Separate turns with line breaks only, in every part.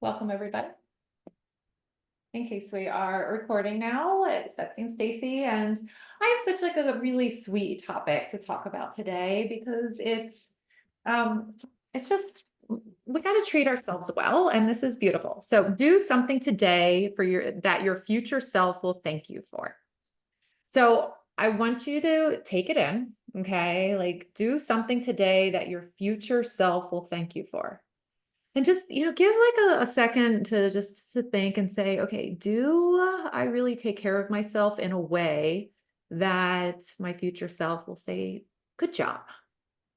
Welcome, everybody. In case we are recording now, it's Betsy and Stacy, and I have such like a really sweet topic to talk about today because it's just we got to treat ourselves well, and this is beautiful. So do something today for your future self will thank you for. So I want you to take it in, okay? Like do something today that your future self will thank you for. And just, give like a second to just to think and say, okay, do I really take care of myself in a way that my future self will say, good job.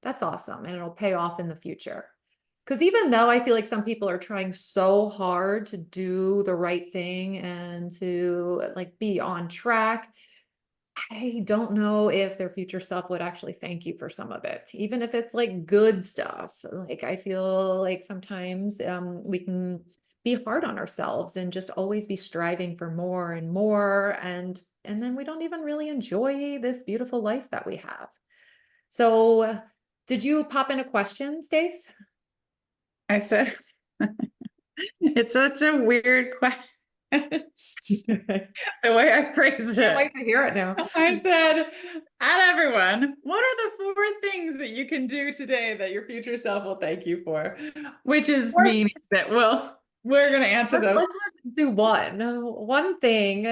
That's awesome. And it'll pay off in the future. Because even though I feel like some people are trying so hard to do the right thing and to like be on track, I don't know if their future self would actually thank you for some of it, even if it's like good stuff. Like I feel like sometimes we can be hard on ourselves and just always be striving for more and more, and then we don't even really enjoy this beautiful life that we have. So, did you pop in a question, Stace?
I said, it's such a weird question. The way I phrased
Can't
it.
wait to hear it now.
I said, at everyone, what are the four things that you can do today that your future self will thank you for? Which is
Let's,
meaning that, well, we're going to answer
let's,
those.
let's do one thing,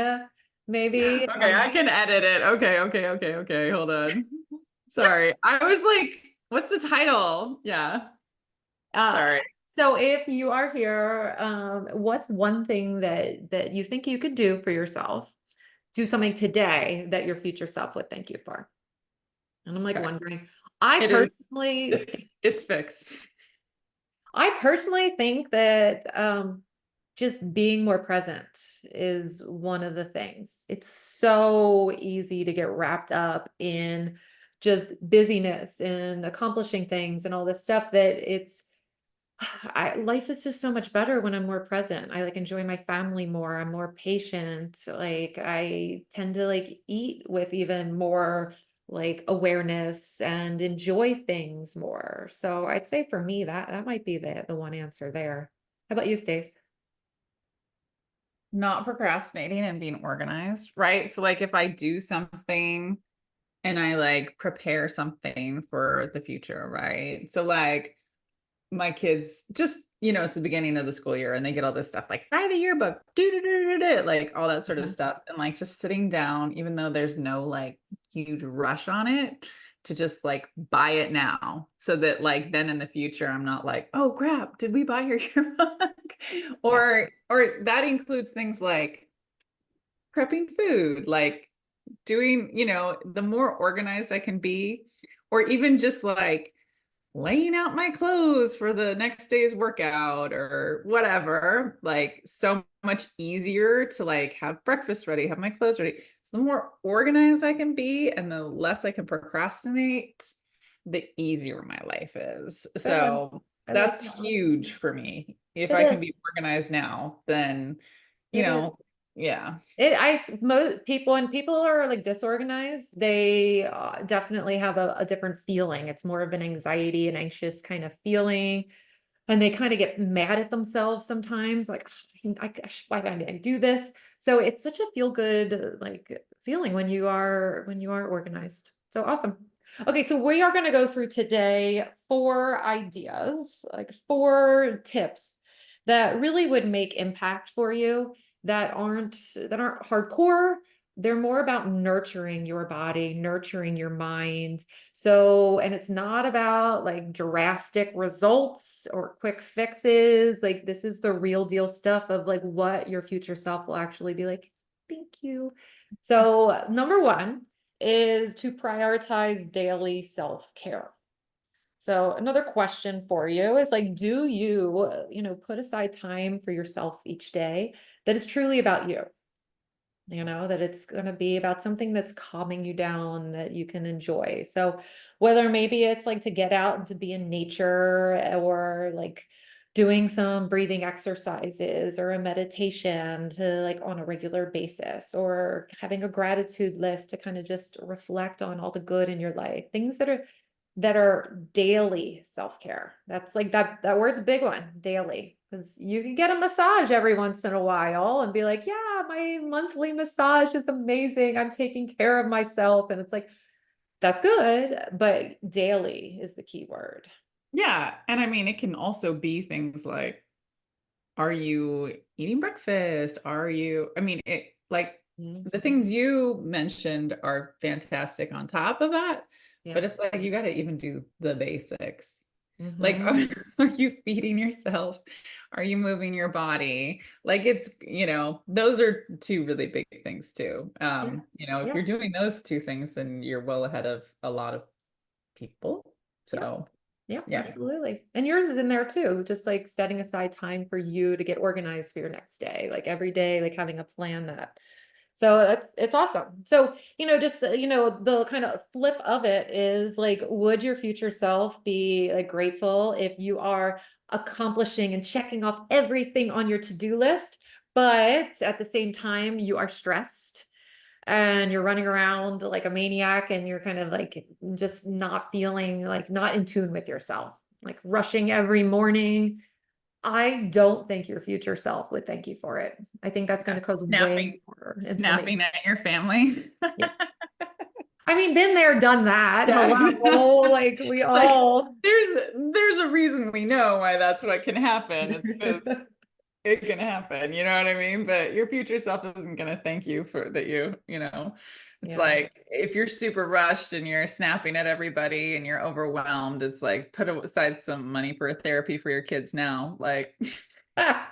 maybe.
Okay, I can edit it. Okay. Hold on. Sorry. I was like, what's the title? Yeah.
Uh,
Sorry.
so if you are here, what's one thing that you think you could do for yourself? Do something today that your future self would thank you for. And I'm like
Okay.
wondering, I
It is,
personally,
it's fixed.
I personally think that just being more present is one of the things. It's so easy to get wrapped up in just busyness and accomplishing things and all this stuff that life is just so much better when I'm more present. I like enjoy my family more. I'm more patient. Like I tend to like eat with even more like awareness and enjoy things more. So I'd say for me that might be the one answer there. How about you, Stace?
Not procrastinating and being organized, right? So like if I do something and I like prepare something for the future, right? So like my kids just, it's the beginning of the school year and they get all this stuff like buy the yearbook, like all that sort of
Uh-huh.
stuff. And like just sitting down, even though there's no like huge rush on it, to just like buy it now so that like then in the future I'm not like, oh crap, did we buy your yearbook?
Yeah.
Or that includes things like prepping food, like doing, the more organized I can be, or even just like laying out my clothes for the next day's workout or whatever, like so much easier to like have breakfast ready, have my clothes ready. So the more organized I can be and the less I can procrastinate, the easier my life is.
Good.
So
I like
that's
that.
huge for me. If
It
I can be
is.
organized now, then, you
It is.
know, yeah.
Most people, when people are like disorganized, they definitely have a different feeling. It's more of an anxiety and anxious kind of feeling. And they kind of get mad at themselves sometimes, like, why did I do this? So it's such a feel good like feeling when you are organized. So awesome. Okay, so we are going to go through today 4 ideas, like 4 tips that really would make impact for you that aren't hardcore. They're more about nurturing your body, nurturing your mind. So, and it's not about like drastic results or quick fixes. Like this is the real deal stuff of like what your future self will actually be like. Thank you. So, number 1 is to prioritize daily self-care. So another question for you is like, do you, put aside time for yourself each day that is truly about you? That it's going to be about something that's calming you down that you can enjoy. So whether maybe it's like to get out and to be in nature or like doing some breathing exercises or a meditation to like on a regular basis or having a gratitude list to kind of just reflect on all the good in your life, things that are daily self-care. That's like that word's a big one, daily. Because you can get a massage every once in a while and be like, yeah, my monthly massage is amazing. I'm taking care of myself. And it's like, that's good, but daily is the key word.
Yeah. And I mean, it can also be things like, are you eating breakfast? Are you, I mean, it like
Mhm.
the things you mentioned are fantastic on top of that,
Yeah.
but it's like you got to even do the basics. Like,
Hmm.
are you feeding yourself? Are you moving your body? Like it's, those are two really big things too.
Yeah.
If
Yeah.
you're doing those two things, then you're well ahead of a lot of people.
Yeah.
So,
Yeah,
yeah.
absolutely. And yours is in there too, just like setting aside time for you to get organized for your next day, like every day, like having a plan that. So it's awesome. So, just, the kind of flip of it is like, would your future self be like grateful if you are accomplishing and checking off everything on your to-do list, but at the same time, you are stressed? And you're running around like a maniac and you're kind of like just not feeling like not in tune with yourself, like rushing every morning. I don't think your future self would thank you for it. I think that's going
Yeah,
to cause way
snapping,
more inflammation.
snapping at your family.
Yeah. I mean, been there, done that.
Yeah.
Hello. Like we
Like
all.
there's a reason we know why that's what can happen. It's because it can happen, you know what I mean? But your future self isn't going to thank you for that it's
Yeah.
like if you're super rushed and you're snapping at everybody and you're overwhelmed, it's like put aside some money for a therapy for your kids now. Like
Ah,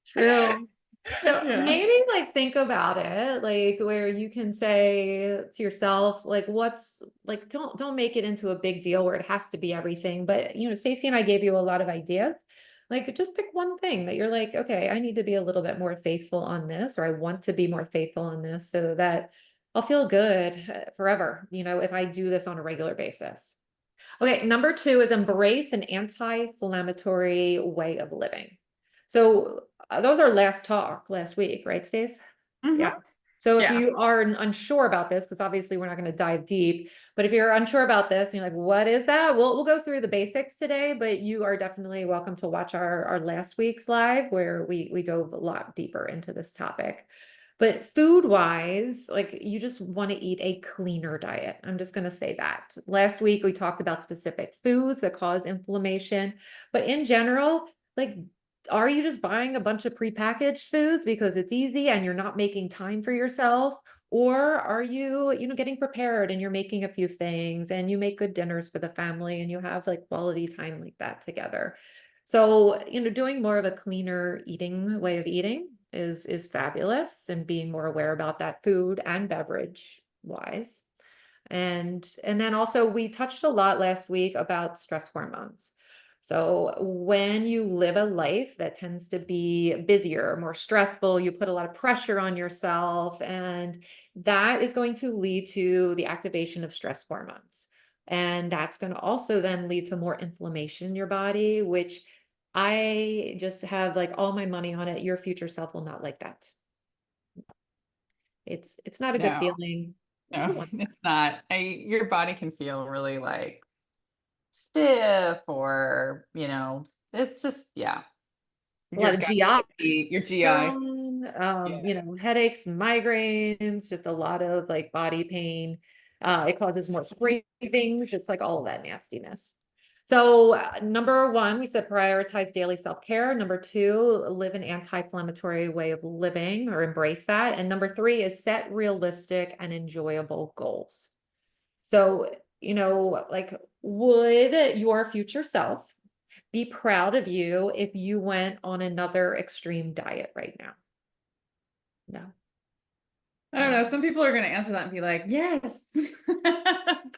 true. So
yeah.
maybe like think about it, like where you can say to yourself, like what's like don't make it into a big deal where it has to be everything. But Stacey and I gave you a lot of ideas. Like just pick one thing that you're like, okay, I need to be a little bit more faithful on this, or I want to be more faithful on this so that I'll feel good forever, if I do this on a regular basis. Okay, number two is embrace an anti-inflammatory way of living. So that was our last talk last week, right, Stace? Yeah.
Hmm.
So if
Yeah.
you are unsure about this, because obviously we're not going to dive deep, but if you're unsure about this and you're like, what is that? We'll go through the basics today, but you are definitely welcome to watch our last week's live where we dove a lot deeper into this topic. But food wise, like you just want to eat a cleaner diet. I'm just going to say that. Last week we talked about specific foods that cause inflammation, but in general, like are you just buying a bunch of prepackaged foods because it's easy and you're not making time for yourself? Or are you, getting prepared and you're making a few things and you make good dinners for the family and you have like quality time like that together? So, doing more of a cleaner eating way of eating is fabulous and being more aware about that food and beverage wise. And then also we touched a lot last week about stress hormones. So when you live a life that tends to be busier, more stressful, you put a lot of pressure on yourself, and that is going to lead to the activation of stress hormones. And that's going to also then lead to more inflammation in your body, which I just have like all my money on it. Your future self will not like that. It's not a good
No,
feeling.
no,
Who wants that?
it's not. Your body can feel really like stiff or, it's just, yeah.
A lot
Your
of
gut,
GI
your GI.
done,
Yeah.
headaches, migraines, just a lot of like body pain. It causes more cravings, just like all of that nastiness. So number one, we said prioritize daily self-care. Number two, live an anti-inflammatory way of living or embrace that. And number three is set realistic and enjoyable goals. So, like would your future self be proud of you if you went on another extreme diet right now? No,
I don't
no.
know. Some people are going to answer that and be like, yes.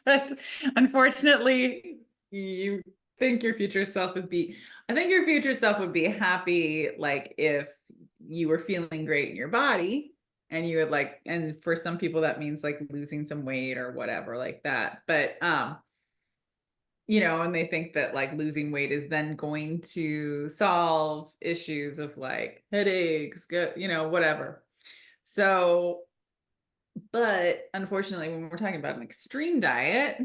But unfortunately, you think your future self would be, I think your future self would be happy, like if you were feeling great in your body and you would like, and for some people that means like losing some weight or whatever like that. But, and they think that like losing weight is then going to solve issues of like headaches, good, whatever. So, but unfortunately, when we're talking about an extreme diet,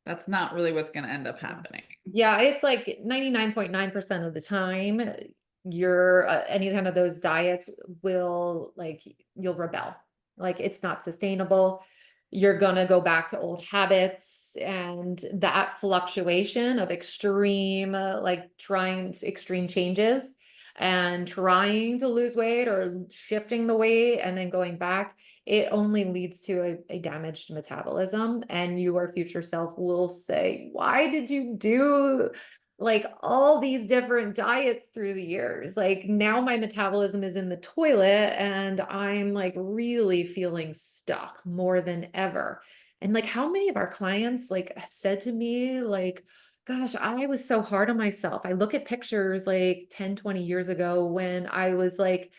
That's not really what's going to end up happening.
Yeah, it's like 99.9% of the time, you're any kind of those diets will like you'll rebel. Like it's not sustainable. You're gonna go back to old habits, and that fluctuation of extreme, like trying extreme changes and trying to lose weight or shifting the weight and then going back, it only leads to a damaged metabolism, and your future self will say, why did you do like all these different diets through the years? Like now my metabolism is in the toilet and I'm like really feeling stuck more than ever. And like how many of our clients like have said to me like, gosh, I was so hard on myself. I look at pictures like 10, 20 years ago when I was like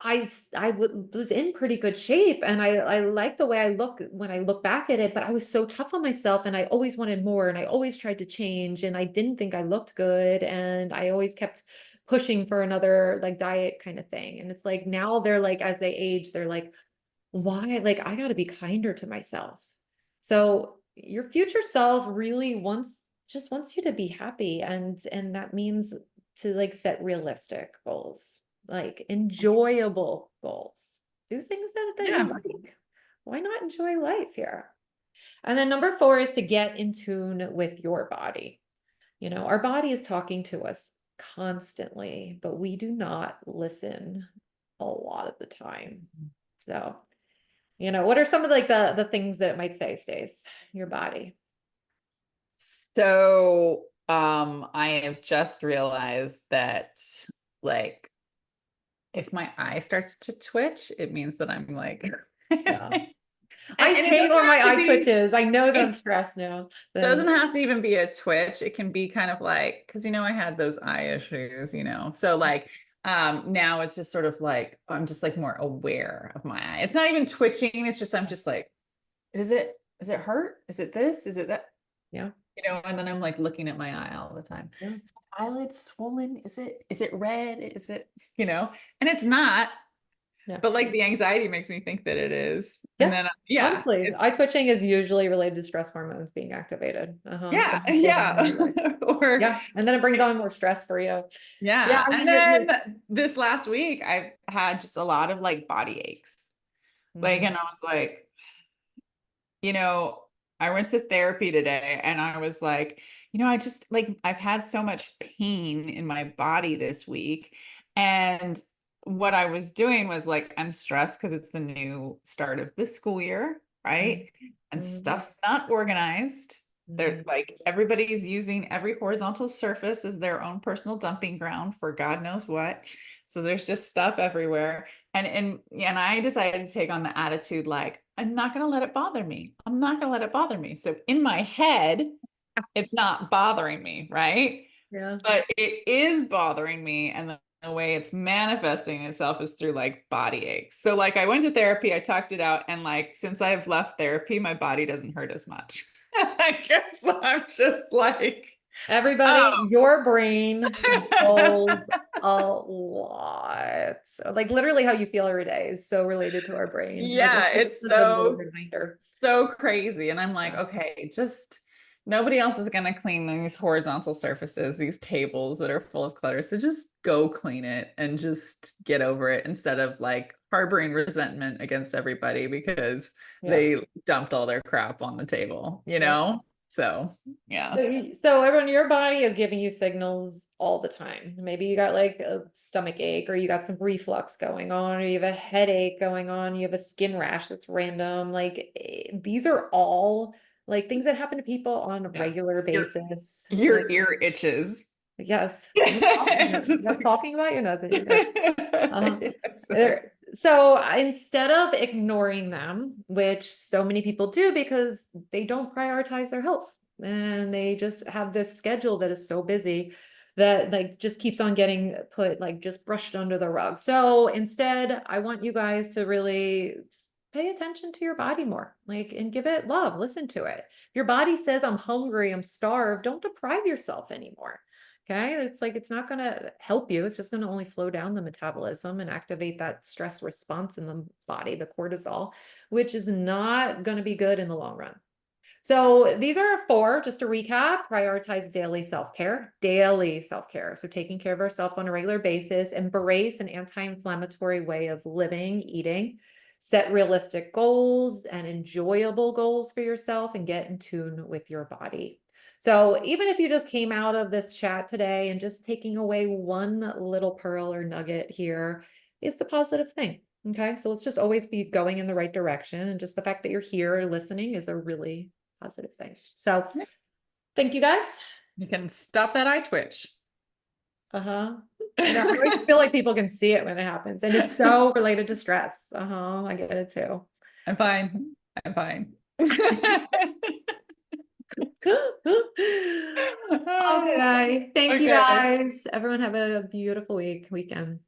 was in pretty good shape, and I like the way I look when I look back at it, but I was so tough on myself and I always wanted more and I always tried to change and I didn't think I looked good and I always kept pushing for another like diet kind of thing. And it's like now they're like, as they age, they're like, why? Like I got to be kinder to myself. So your future self really wants you to be happy, and that means to like set realistic goals, like enjoyable goals. Do things that you
Yeah.
like. Why not enjoy life here? And then number 4 is to get in tune with your body. You know, our body is talking to us constantly, but we do not listen a lot of the time. So, you know, what are some of like the things that it might say, Stace, your body?
So, I have just realized that like if my eye starts to twitch, it means that I'm like
Yeah.
and
I
it
hate
doesn't
when my
have to
eye
be
twitches. I know that I'm
it
stressed now.
doesn't
Then
have to even be a twitch. It can be kind of like because I had those eye issues, so like now it's just sort of like I'm just like more aware of my eye. It's not even twitching, it's just I'm just like, is it hurt? Is it this? Is it that?
yeah,
And then I'm like looking at my eye all the time.
yeah,
Is my eyelid swollen? Is it red? Is it, and it's not,
yeah.
but like the anxiety makes me think that it is. And
Yeah.
then yeah,
Honestly,
it's
eye twitching is usually related to stress hormones being activated.
yeah,
Some people have
yeah.
known that.
Or
Yeah. And then it brings on more stress for you. Yeah,
yeah.
I
And
mean,
then this last week I've had just a lot of like body aches. Like,
Mhm.
and I was like, you know, I went to therapy today and I was like, I just like, I've had so much pain in my body this week. And what I was doing was like, I'm stressed because it's the new start of the school year,
Mhm.
right? And
Mhm.
stuff's not organized. They're
Mhm.
like, everybody's using every horizontal surface as their own personal dumping ground for God knows what. So there's just stuff everywhere. And I decided to take on the attitude like I'm not going to let it bother me. I'm not going to let it bother me. So in my head, it's not bothering me, right?
Yeah.
But it is bothering me, and the way it's manifesting itself is through like body aches. So like I went to therapy, I talked it out, and like since I've left therapy, my body doesn't hurt as much. I guess I'm just like,
Everybody,
oh.
your brain controls a lot. So, like literally how you feel every day is so related to our brain. Like
Yeah,
it's
it's
a good little
so
reminder.
so crazy. And I'm like,
Yeah.
okay, just nobody else is going to clean these horizontal surfaces, these tables that are full of clutter. So just go clean it and just get over it instead of like harboring resentment against everybody because
Yeah.
they dumped all their crap on the table,
Yeah.
So, yeah.
So everyone, your body is giving you signals all the time. Maybe you got like a stomach ache, or you got some reflux going on, or you have a headache going on, you have a skin rash that's random. Like these are all like things that happen to people on a
Yeah.
regular
Your
basis.
your
Like,
ear itches.
yes, you're
Just like
talking about your nose and your guts. Uh-huh.
yeah,
So instead of ignoring them, which so many people do because they don't prioritize their health and they just have this schedule that is so busy that like just keeps on getting put like just brushed under the rug. So instead, I want you guys to really just pay attention to your body more, like, and give it love, listen to it. If your body says, I'm hungry, I'm starved, don't deprive yourself anymore. Okay, it's like it's not going to help you. It's just going to only slow down the metabolism and activate that stress response in the body, the cortisol, which is not going to be good in the long run. So these are 4, just to recap: prioritize daily self-care, daily self-care. So taking care of ourselves on a regular basis, embrace an anti-inflammatory way of living, eating, set realistic goals and enjoyable goals for yourself, and get in tune with your body. So even if you just came out of this chat today and just taking away one little pearl or nugget here, is the positive thing. Okay, so let's just always be going in the right direction. And just the fact that you're here listening is a really positive thing. So thank you guys.
You can stop that eye twitch.
Uh-huh. I know. I always feel like people can see it when it happens. And it's so related to stress. Uh-huh. I get it too.
I'm fine. I'm fine.
Okay. Thank you
Okay.
guys. Everyone have a beautiful weekend.